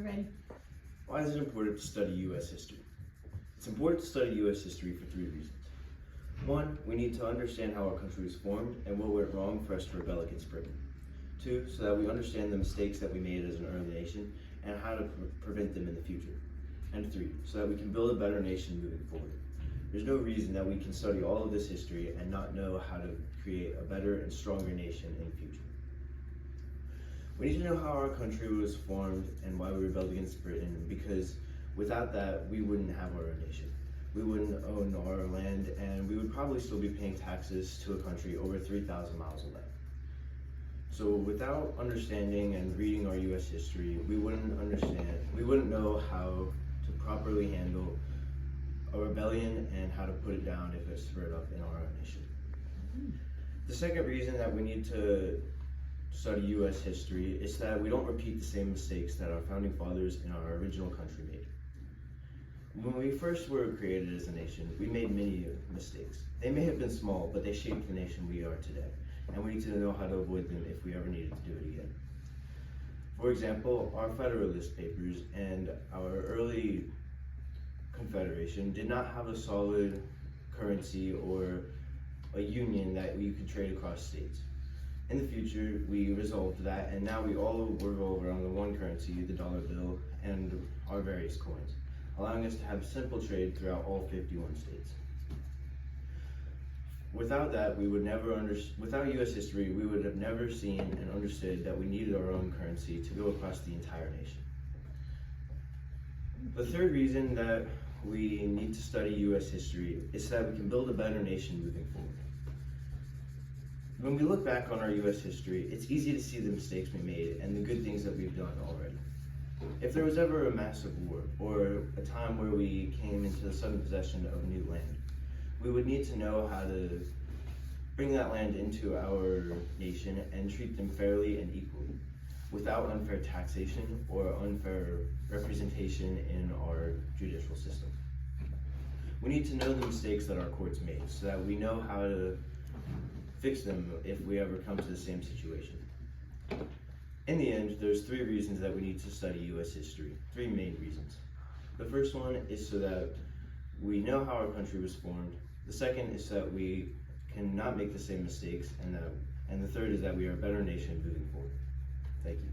ready. Why is it important to study U.S. history? It's important to study U.S. history for 3 reasons. 1, we need to understand how our country was formed and what went wrong for us to rebel against Britain. 2, so that we understand the mistakes that we made as an early nation and how to prevent them in the future. And 3, so that we can build a better nation moving forward. There's no reason that we can study all of this history and not know how to create a better and stronger nation in the future. We need to know how our country was formed and why we rebelled against Britain, because without that, we wouldn't have our own nation. We wouldn't own our land, and we would probably still be paying taxes to a country over 3,000 miles away. So without understanding and reading our U.S. history, we wouldn't know how to properly handle a rebellion and how to put it down if it stirred up in our own nation. The second reason that we need to study U.S. history is that we don't repeat the same mistakes that our founding fathers in our original country made. When we first were created as a nation, we made many mistakes. They may have been small, but they shaped the nation we are today, and we need to know how to avoid them if we ever needed to do it again. For example, our Federalist Papers and our early Confederation did not have a solid currency or a union that you could trade across states. In the future, we resolved that, and now we all revolve around the one currency, the dollar bill, and our various coins, allowing us to have simple trade throughout all 51 states. Without that, without U.S. history, we would have never seen and understood that we needed our own currency to go across the entire nation. The third reason that we need to study U.S. history is so that we can build a better nation moving forward. When we look back on our U.S. history, it's easy to see the mistakes we made and the good things that we've done already. If there was ever a massive war, or a time where we came into the sudden possession of new land, we would need to know how to bring that land into our nation and treat them fairly and equally, without unfair taxation or unfair representation in our judicial system. We need to know the mistakes that our courts made so that we know how to fix them if we ever come to the same situation. In the end, there's 3 reasons that we need to study U.S. history, 3 main reasons. The first one is so that we know how our country was formed. The second is so that we cannot make the same mistakes, and the third is that we are a better nation moving forward. Thank you.